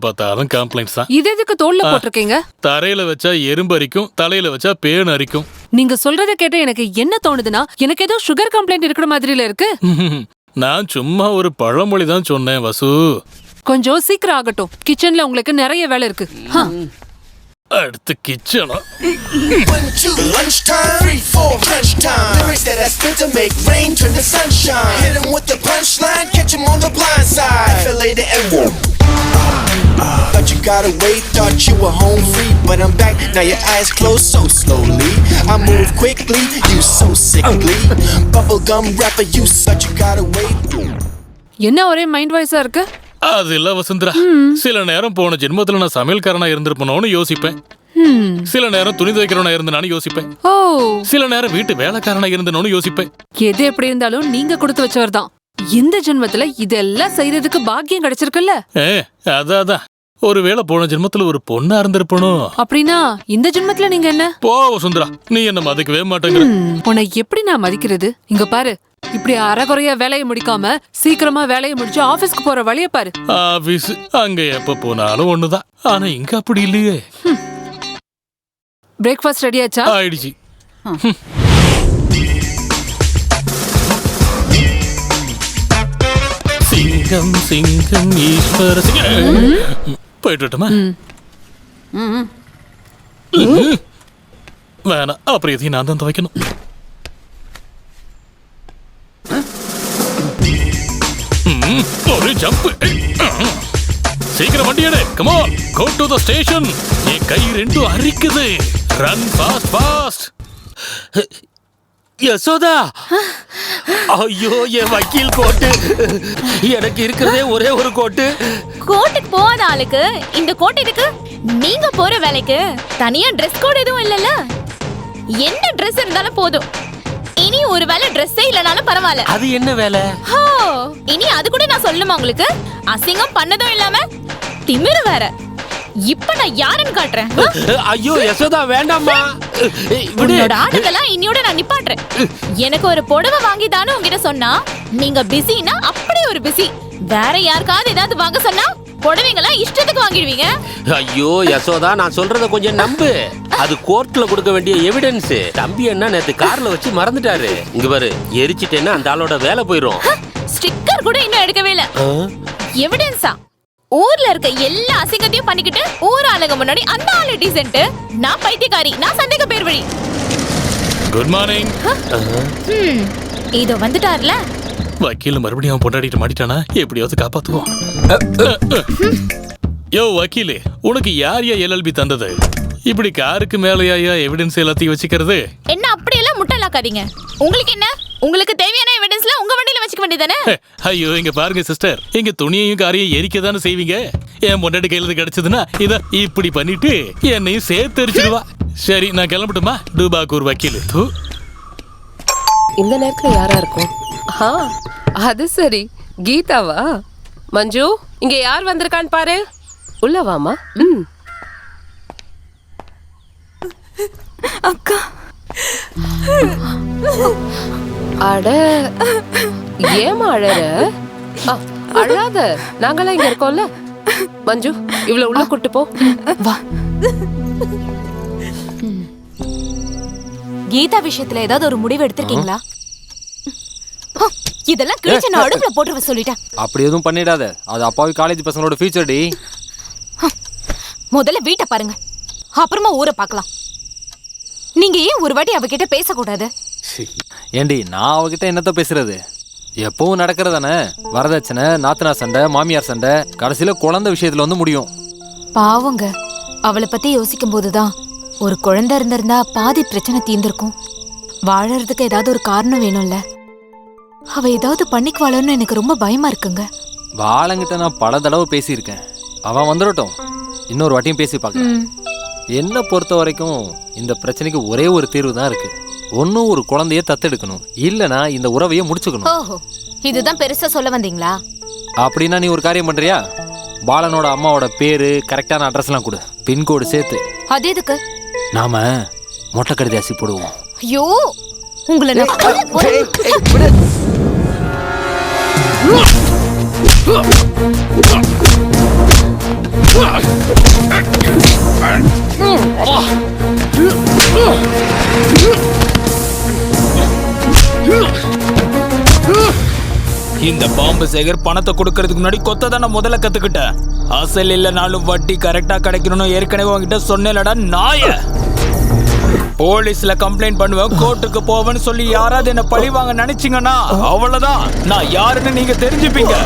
பார்த்தாலும் கம்ப்ளைண்ட்ஸ் தான். இது எதுக்கு தோல்ல போட்டிருக்கீங்க? தரையில வச்சா எறும்பு அரிக்கும், தலையில வச்சா பேன் அரிக்கும். நீங்க சொல்றத கேட்ட எனக்கு என்ன தோணுதுன்னா, எனக்கு ஏதோ சுகர் கம்ப்ளைண்ட் இருக்கிற மாதிரில இருக்கு. நான் சும்மா ஒரு பழமொழி தான் சொன்னேன் வசு. கொஞ்சம் சீக்கிரம் ஆகட்டும், கிச்சன்ல உங்களுக்கு நிறைய வேலை இருக்கு. அடுத்து கிச்சனா? 1, 2, lunchtime, 3, 4, lunchtime. Lyrics that I spit to make rain turn to sunshine. Hit 'em with the punchline, catch 'em on the blind side. Fillet the M1. Thought you got away, thought you were home free, but I'm back, now your eyes closed so slowly. I move quickly, you so sickly. Bubblegum rapper, you such you got away. என்ன ஒரே mind வாய்ஸா இருக்கு? அது இல்ல வசுந்தரா, சில நேரம் போன ஜென்மத்துல நான் சமையல்காரனா இருந்திருப்பனோன்னு யோசிப்பேன். சில நேரம் துணி துவைக்கிறவனா இருந்தனான்னு யோசிப்பேன். ஓ, சில நேரம் வீட்டு வேலைக்காரனா இருந்தனோன்னு யோசிப்பேன். எது எப்படி இருந்தாலும் நீங்க கொடுத்து வச்சவர் தான். இந்த ஜென்மத்துல இதெல்லாம் செய்யறதுக்கு பாக்கியம் கிடைச்சிருக்குல்ல. அதான் ஒருவேளை போன ஜென்மத்துல ஒரு பொண்ணா இருந்திருப்பனோ. அப்படின்னா இந்த ஜென்மத்துல நீங்க என்ன? போ வசுந்தரா, நீ என்ன மதிக்கவே மாட்டேங்கிற. உன்னை எப்படி நான் மதிக்கிறது? இங்க பாரு, இப்படி அரைகுறையா வேலையை முடிக்காம சீக்கிரமா வேலையை முடிச்சு ஆபீஸ்க்கு போற வழிய பாரு. ஆபீஸ் அங்க எப்ப போனாலும் ஒண்ணுதான், ஆனா இங்க அப்படி இல்லையே. பிரேக்ஃபாஸ்ட் ரெடி ஆச்சா? ஆயிடுச்சு. சிங்கம் சிங்கம் ஈஸ்வர சிங்கம். போயிட்டு வரட்டுமா? வேணாம், அப்புறம் எதையும் நான் தான் துவைக்கணும். ஒரு ஜம்ப். சீக்கிரம் வண்டி எடு. Come on, go to the station. என் கை ரெண்டும் அரிக்குது. Run fast fast. யசோதா, ஐயோ என் வக்கீல் கோட்டு. எனக்கு இருக்கிறதே ஒரே ஒரு கோட்டு. கோட்டுக்கு போகாத ஆளுக்கு இந்த கோட் எதுக்கு? நீங்க போற வேலைக்கு தனியா ட்ரெஸ் கோட் எதுவும் இல்லல்ல. என்ன ட்ரெஸ் இருந்தாலும் போதும். இனி ஒரு வேலை ட்ரெஸ்ஸே இல்லனாலும் பரவாயில்ல. அது என்ன வேலை? இனி அது கூட நான் சொல்லுமா உங்களுக்கு? அசிங்கம் பண்ணதும் இல்லாம திமிரு வேற. இப்ப நான் யாருன்னு காட்டுறேன். ஐயோ யசோதா, வேண்டாம்மா. உன்னோட ஆடுதெல்லாம் இன்னியோட நான் நிப்பாட்டுறேன். எனக்கு ஒரு புடவை வாங்கி தானே உங்ககிட்ட சொன்னா, நீங்க பிஸினா அப்படி ஒரு பிஸி. வேற யாருக்காவது ஏதாவது வாங்க சொன்னா புடவைங்களா இஷ்டத்துக்கு வாங்கிடுவீங்க. ஐயோ யசோதா, நான் சொல்றத கொஞ்சம் நம்பு. அது கோர்ட்ல கொடுக்க வேண்டிய எவிடன்ஸ். தம்பி என்ன நேத்து கார்ல வச்சு மறந்துட்டாரு. இங்க பாரு, எரிச்சிட்டேன்னா அந்த ஆளோட வேலை போயிரும். ஸ்டிக்கர் கூட இன்னும் எடுக்கவே இல்ல. எவிடன்ஸா? ஊர்ல இருக்க எல்லா அசிங்கத்தையும் பண்ணிக்கிட்டு ஊர் ஆளுங்க முன்னாடி அந்த ஆளு டீசென்ட், நான் பைத்தியக்காரி, நான் சந்தேக பேர் வழி. Good morning. இதோ வந்துட்டார்ல. வக்கீல் மறுபடியும் அவன் பொண்டாடிட்டு மாட்டிட்டானா? எப்படியாவது காப்பாத்துவோம். யோ வக்கீலே, உனக்கு யார் எல்எல்பி தந்தது? இப்படி காருக்கு மேலையா எவிடன்ஸ் எல்லாத்தையும் வச்சுக்கிறது? என்ன அப்படியெல்லாம் முட்டலாக்காதீங்க. உங்களுக்கு என்ன? உங்களுக்கு தேவையான எவிடன்ஸ்ல உங்க வண்டியில வச்சுக்க வேண்டியதானே? ஐயோ இங்க பாருங்க சிஸ்டர், எங்க துணியையும் காரையும் எரிக்க தானே செய்வீங்க. என் பொண்டாட்டி கையில கிடைச்சதுன்னா இத இப்படி பண்ணிட்டு என்னையும் சேர்த்து எரிச்சிடுவா. சரி நான் கிளம்பட்டுமா? டூபாக்கூர் வக்கீல். இந்த நேரத்துல யாரா இருக்கும்? அது சரி, கீதாவா? மஞ்சு, இங்க யார் வந்திருக்கான்னு பாரு. உள்ள வாமா. அக்கா. அட, ஏமா அழற? அழாத, நாங்களாம் இங்க இருக்கோம்ல. மஞ்சு, இவ்வளவு உள்ள கூட்டு போ. வா. கீதா விஷயத்துல ஏதாவது ஒரு முடிவு எடுத்திருக்கீங்களா? இதெல்லாம் கிழிச்சு நான் அடுப்புல போட்டு சொல்லிட்டேன். அப்படி எதுவும் பண்ணிடாத, அது அப்பாவி காலேஜ் பசங்களோட ஃபியூச்சர் டி. முதல்ல வீட்டை பாருங்க, அப்புறமா ஊரை பார்க்கலாம். நீங்க ஏன் ஒரு வாட்டி அவகிட்ட பேசக்கூடாது? ஏண்டி, நான் அவகிட்ட என்னத்த பேசுறது? எப்பவும் நடக்கிறதானே. வரதட்சணை, நாத்தனா சண்டை, மாமியார் சண்டை, கடைசியில குழந்தை விஷயத்துல வந்து முடியும். பாவங்க, அவளை பத்தி யோசிக்கும் போதுதான் ஒரு குழந்தை இருந்திருந்தா பாதி பிரச்சனை தீர்ந்திருக்கும். வாழறதுக்கு ஏதாவது ஒரு காரணம் வேணும்ல. அவ ஏதாவது பண்ணிக்குவாளன்னு எனக்கு ரொம்ப பயமா இருக்குங்க. வாழங்கிட்ட நான் பல தடவை பேசியிருக்கேன். அவன் வந்துடட்டும், இன்னொரு வாட்டியும் பேசி பார்க்கலாம். என்ன பொறுத்த வரைக்கும் இந்த பிரச்சனைக்கு ஒரே ஒரு தீர்வு தான் இருக்கு. ஒன்னும் ஒரு குழந்தைய தத்தெடுக்கணும், இல்லனா இந்த உறவையே முடிச்சுக்கணும். ஓஹோ, இதுதான் பெருசா சொல்ல வந்தீங்களா? அப்படின்னா நீ ஒரு காரியம் பண்றியா? பாலனோட அம்மாவோட பேரு, கரெக்டான அட்ரஸ் எல்லாம் கொடு, பின்கோடு சேர்த்து. அது எதுக்கு? நாம மொட்டை கடிதாசி போடுவோம். ஐயோ, உங்களை நான் இந்த பாம்பு சேகர் பணத்தை கொடுக்கறதுக்கு முன்னாடி கொத்த தான் நான் முதல்ல கத்துக்கிட்டேன். அசல் இல்லைனாலும் வட்டி கரெக்டா கிடைக்கணும்னு ஏற்கனவே உங்ககிட்ட சொன்னேன்லடா நாய. போலீஸ்ல கம்ப்ளைண்ட் பண்ணுவேன், கோர்ட்டுக்கு போவேன்னு சொல்லி யாராவது என்ன பழி வாங்க நினைச்சீங்கன்னா அவ்வளவுதான், நான் யாருன்னு நீங்க தெரிஞ்சுப்பீங்க.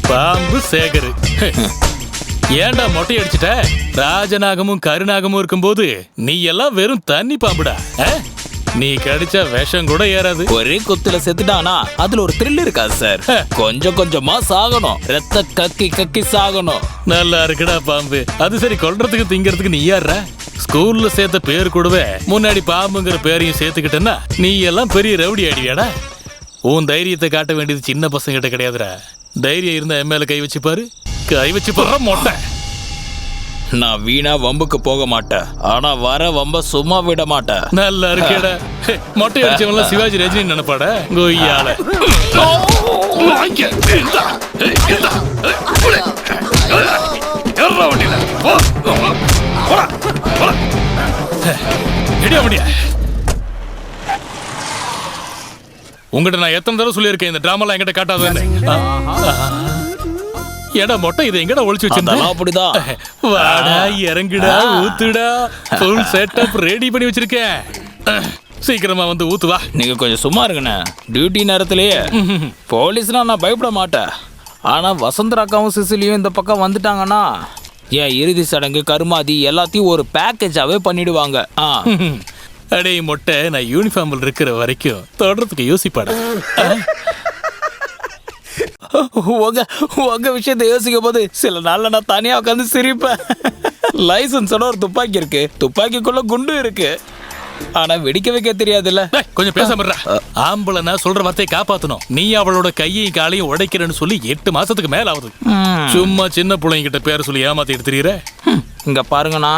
பாம்பு சேகர், ஏன்டா மொட்டை அடிச்சிட்ட? ராஜநாகமும் கருநாகமும் இருக்கும்போது நீ எல்லாம் வெறும் தண்ணி பாம்புடா. நீ கடிச்சா விஷம் கூட ஏறாது. ஒரே குத்துல செத்துட்டானா அதுல ஒரு த்ரில் இருக்காது சார். கொஞ்சம் கொஞ்சமா சாகணும், ரத்த கக்கி கக்கி சாகணும். நல்லா இருக்குடா பாம்பு. அது சரி, கொல்றதுக்கு திங்கிறதுக்கு நீ யார? ஸ்கூல்ல சேர்த்த பேர் கூடவே முன்னாடி பாம்புங்கிற பேரையும் சேர்த்துக்கிட்டேன்னா நீ எல்லாம் பெரிய ரவுடி ஆடிவியாடா. உன் தைரியத்தை காட்ட வேண்டியது சின்ன பசங்கிட்ட கிடையாதுடா. தைரியம் இருந்தா எம்எல்ஏ கை வச்சு பாரு. கை வச்சு பாரு மொட்டை. நான் வீணா வம்புக்கு போக மாட்டேன், ஆனா வர வம்ப சும்மா விட மாட்டேன். நல்லா இருக்கேடா. மொட்டை அடிச்சவன்லாம் சிவாஜி ரஜினி நினைப்பாடா கொய்யால. உங்ககிட்ட நான் எத்தனை தடவை சொல்லியிருக்கேன் இந்த டிராமாலாம் என்கிட்ட காட்டாதேன்னு. ஏடா மொட்டை இதை எங்கடா ஒளிச்சு வச்சிருந்தா? அப்படிதான். வாடா இறங்குடா ஊத்துடா. ஃபுல் செட்டப் ரெடி பண்ணி வச்சிருக்கேன். சீக்கிரமா வந்து ஊத்து வா. நீங்க கொஞ்சம் சும்மா இருங்கண்ணே. டியூட்டி நேரத்திலேயே போலீஸ்னா நான் பயப்பட மாட்டேன். ஆனா வசந்தராக்காவும் சிசிலியும் இந்த பக்கம் வந்துட்டாங்கன்னா என் இறுதி சடங்கு கருமாதி எல்லாத்தையும் ஒரு பேக்கேஜாவே பண்ணிடுவாங்க. அடே மொட்டை, நான் யூனிஃபார்மில் இருக்கிற வரைக்கும் தொடர்றதுக்கு யோசிப்பாடா. உங்க விஷயத்தை யோசிக்கும் போது சில நாள்ல நான் தனியா உட்காந்து சிரிப்பேன். லைசன்ஸோட ஒரு துப்பாக்கி இருக்கு, துப்பாக்கிக்குள்ள குண்டு இருக்கு, ஆனா வெடிக்க வைக்க தெரியாதுல்ல. கொஞ்சம் பேசாம ஆம்பளை நான் சொல்ற வார்த்தையை காப்பாத்தணும். நீ அவளோட கையையும் காலையும் உடைக்கிறேன்னு சொல்லி 8 மாசத்துக்கு மேல ஆகுது. சும்மா சின்ன பிள்ளைங்கிட்ட பேர சொல்லி ஏமாத்தி எடுத்துறீர. இங்க பாருங்கண்ணா,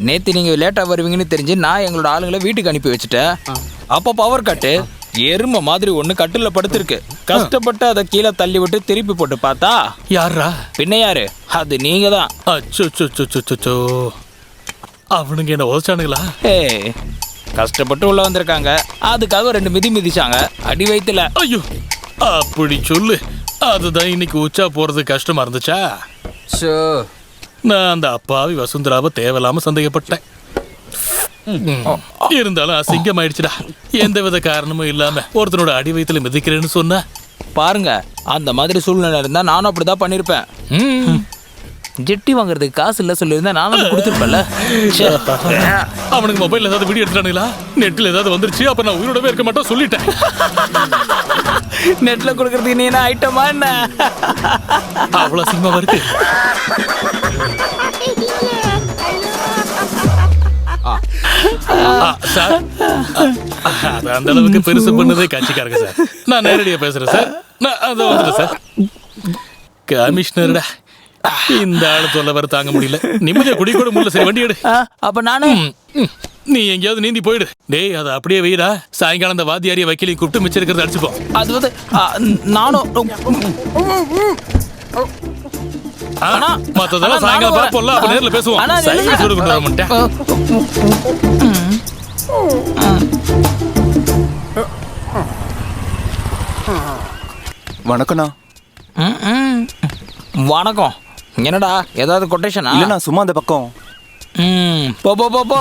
நேத்து நீங்க லேட்டா வருவீங்கன்னு தெரிஞ்சு நான் எங்களோட ஆளுங்களை வீட்டுக்கு அனுப்பி வச்சுட்டேன். அப்ப பவர் கட்டு எருமை மாதிரி ஒண்ணு கட்டுல படுத்திருக்கு. கஷ்டப்பட்டு அதை கீழே தள்ளி விட்டு திருப்பி போட்டு பார்த்தா யாரா? பின்ன யாரு? அது நீங்க தான். அச்சோ, அவனுங்க என்ன உதச்சானுங்களா? கஷ்டப்பட்டு உள்ள வந்திருக்காங்க, அதுக்காக 2 மிதி மிதிச்சாங்க அடி வயித்துல. ஐயோ, அப்படி சொல்லு. அதுதான் இன்னைக்கு உச்சா போறது கஷ்டமா இருந்துச்சா? நான் அந்த அப்பாவி வசுந்தராவை தேவையில்லாம சந்தேகப்பட்டேன். இருந்தாலும் அசிங்கம் ஆயிடுச்சுடா. எந்த வித காரணமும் இல்லாம ஒருத்தனோட அடி வயித்துல மிதிக்கிறேன்னு சொன்ன பாருங்க. அந்த மாதிரி சூழ்நிலை இருந்தா நானும் அப்படிதான் பண்ணிருப்பேன். ஜெட்டி வாங்குறதுக்கு காசு இல்ல சொல்லியிருந்தா நானும் கொடுத்துருப்பேன்ல. அவனுக்கு மொபைல் ஏதாவது வீடியோ எடுத்துட்டானுங்களா? நெட்ல ஏதாவது வந்துருச்சு. அப்ப நான் உயிரோடவே இருக்க மாட்டேன் சொல்லிட்டேன். நெட்ல கொடுக்கறதுக்கு நீ என்ன ஐட்டமா என்ன? அவ்வளவு சினிமாவா இருக்கு. சார், அந்த அளவுக்கு பெருசு பண்ணதே கட்சிக்காரங்க சார். நான் நேரடியா பேசுறேன் சார். நான் அதை வந்துட்டேன் சார். கமிஷனர்டா, இந்த ஆளு தொல்லை வர தாங்க முடியல. நிம்மதியா குடி கூட முடியல. சரி, வண்டி எடு. அப்ப நானு நீ எங்கேயாவது நீந்தி போயிடு. டேய், அதை அப்படியே வைடா. சாயங்காலம் அந்த வாத்தியாரிய வக்கீலையும் கூப்பிட்டு மிச்சம் இருக்கிறத அடிச்சுப்போம். அது வந்து நானும் மத்ததெல்லாம் சாயங்காலம் பார்ப்போம்ல. அப்ப நேர்ல பேசுவோம். சைக்கிள் சூடு கொண்டு வர மாட்டேன். வணக்கண்ணா. வணக்கம். என்னடா ஏதாவது கொட்டேஷனா? இல்லண்ணா, சும்மா அந்த பக்கம். போ போ போ போ.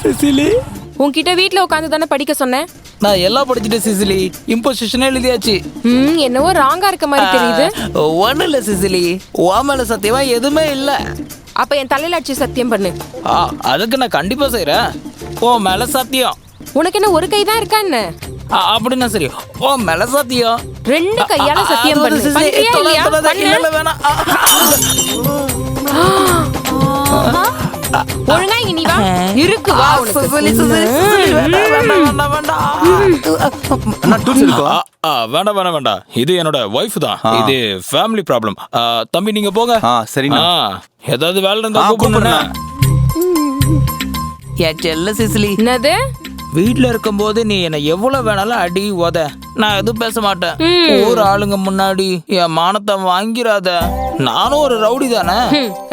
சிசிலி, உன்கிட்ட வீட்ல உட்காந்து தானே படிக்க சொன்னேன். நான் எல்லாம் படிச்சுட்டேன் சிசிலி. இம்போசிஷனே எழுதியாச்சு. என்னவோ ராங்கா இருக்க மாதிரி தெரியுது. ஒன்றும் இல்லை சிசிலி, ஓமல சத்தியமா எதுவுமே இல்லை. அப்ப என் தலையில அடிச்சு சத்தியம் பண்ணு. அதுக்கு நான் கண்டிப்பா செய்யறேன். ஓ மேல சத்தியம். உனக்கு என்ன ஒரு கை தான் இருக்கா என்ன? அப்படின்னா சரி, ஓ மேல சத்தியம். 2 கையால சத்தியம் பண்ணு. பண்றியா இல்லையா? இல்ல வேணாம். ஒழுங்கா இங்க நீ இருக்கா இருக்கு வா உனக்கு வேண்டாம் வேண்டாம் வேண்டாம், இது என்னோட ஒய்ஃப் தான். இது ஃபேமிலி ப்ராப்ளம். தம்பி நீங்க போங்க. சரிண்ணா. ஏதாவது வேலை இருந்தா கூப்பிடுங்க. என் செல்ல சிசிலி, என்னது வீட்ல இருக்கும்போது நீ என்ன எவ்வளவு வேணாலும் அடி உத, நான் எதுவும் பேச மாட்டேன். ஊர் ஆளுங்க முன்னாடி என் மானத்தை வாங்கிராத. நானும் ஒரு ரவுடி தானே.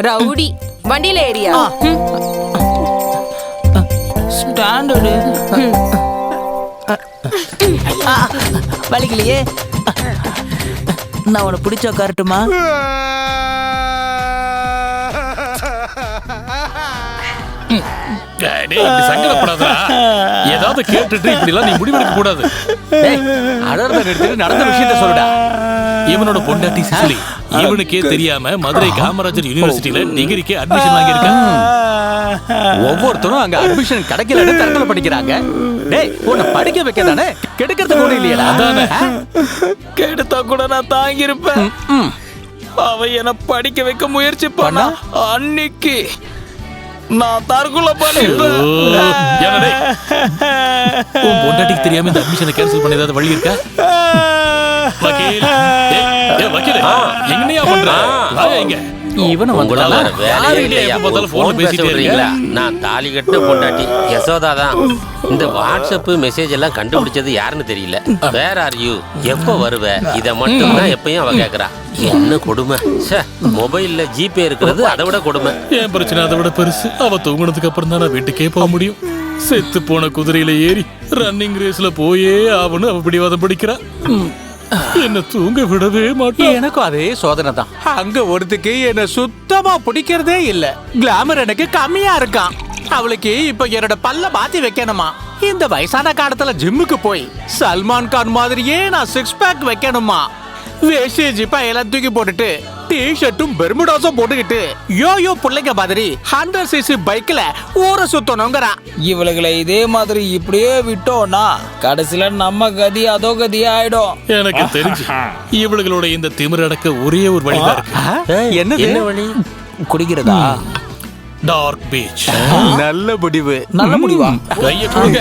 ரவுடி வண்டியில ஏரியா ஸ்டாண்டர்டு. வலிக்கலையே. நான் உனக்கு பிடிச்ச உட்காரட்டுமா? சங்கடப்படாதா, ஏதாவது கேட்டுட்டு இப்படி எல்லாம் நீ முடிவெடுக்க கூடாது. அடர்ந்த நிறுத்திட்டு நடந்த விஷயத்த சொல்லுடா. இவனோட பொண்டாட்டி சிசிலி இவனுக்கே தெரியாம மதுரை காமராஜர் யூனிவர்சிட்டியில டிகிரிக்கு அட்மிஷன் வாங்கியிருக்கான். ஒவ்வொருத்தரும் அங்க அட்மிஷன் கிடைக்கலன்னு தரத்துல படிக்கிறாங்க. டேய், உன்னை படிக்க வைக்க தானே, கெடுக்கிறது கூட இல்லையா? அதானே. கெடுத்தா கூட நான் தாங்கியிருப்பேன். அவ என்ன படிக்க வைக்க முயற்சி பண்ணா அன்னைக்கு நான் தற்கொலை பண்ணிருப்பேன். என்னடே, உன் பொண்டாட்டிக்கு தெரியாம இந்த அட்மிஷனை கேன்சல் பண்ண ஏதாவது வழி இருக்கா? வக்கீல், வக்கீல், என்னையா பண்ற? இங்க இவனை உங்களால வேற வேலையே இல்லையா? எப்ப பார்த்தாலும் போன் phone பேச பேசிட்டே விடுறீங்களா? நான் தாலி கட்டின பொண்டாட்டி யசோதா தான். இந்த வாட்ஸ்அப் மெசேஜ் எல்லாம் கண்டுபிடிச்சது யாருன்னு தெரியல. வேர் ஆர் யூ, எப்போ வருவ, இதை மட்டும் தான் எப்பயும் அவ கேக்குறா. என்ன கொடுமை! மொபைல்ல ஜிபே இருக்கிறது அதை விட கொடுமை. என் பிரச்சனை அதை விட பெருசு. அவ தூங்குனதுக்கு அப்புறம் தான் நான் வீட்டுக்கே போக முடியும். செத்து போன குதிரையில ஏறி ரன்னிங் ரேஸ்ல போயே ஆவணும் அவ பிடிவாதம் பிடிக்கிறா. என்ன தூங்க விடவே மாட்டேன். எனக்கும் அதே சோதனை தான். அங்க ஒருத்துக்கு என்ன சுத்தமா பிடிக்கிறதே இல்ல. கிளாமர் எனக்கு கம்மியா இருக்கான். அவளுக்கு இப்ப என்னோட பல்ல மாத்தி வைக்கணுமா? இந்த வயசான காலத்துல ஜிம்முக்கு போய் சல்மான் கான் மாதிரியே நான் 6 பேக் வைக்கணுமா? வேஷ்டி ஜிப்பா எல்லாம் தூக்கி போட்டுட்டு டி-ஷர்ட்டும் பெர்முடாஸும் போட்டுக்கிட்டு யோயோ பிள்ளைங்க மாதிரி 100cc பைக்ல ஊரை சுத்தணுங்கிறா. இவளுகளை இதே மாதிரி இப்படியே விட்டோம்னா கடைசியில நம்ம கதி அதோ கதி ஆயிடும். எனக்கு தெரிஞ்சு இவளுகளோட இந்த திமிரடக்க ஒரே ஒரு வழிதான் இருக்கு. என்ன வழி? குடிக்கிறதா? Dark beach. நல்ல முடிவு. நல்ல முடிவா? கையை கொடுங்க.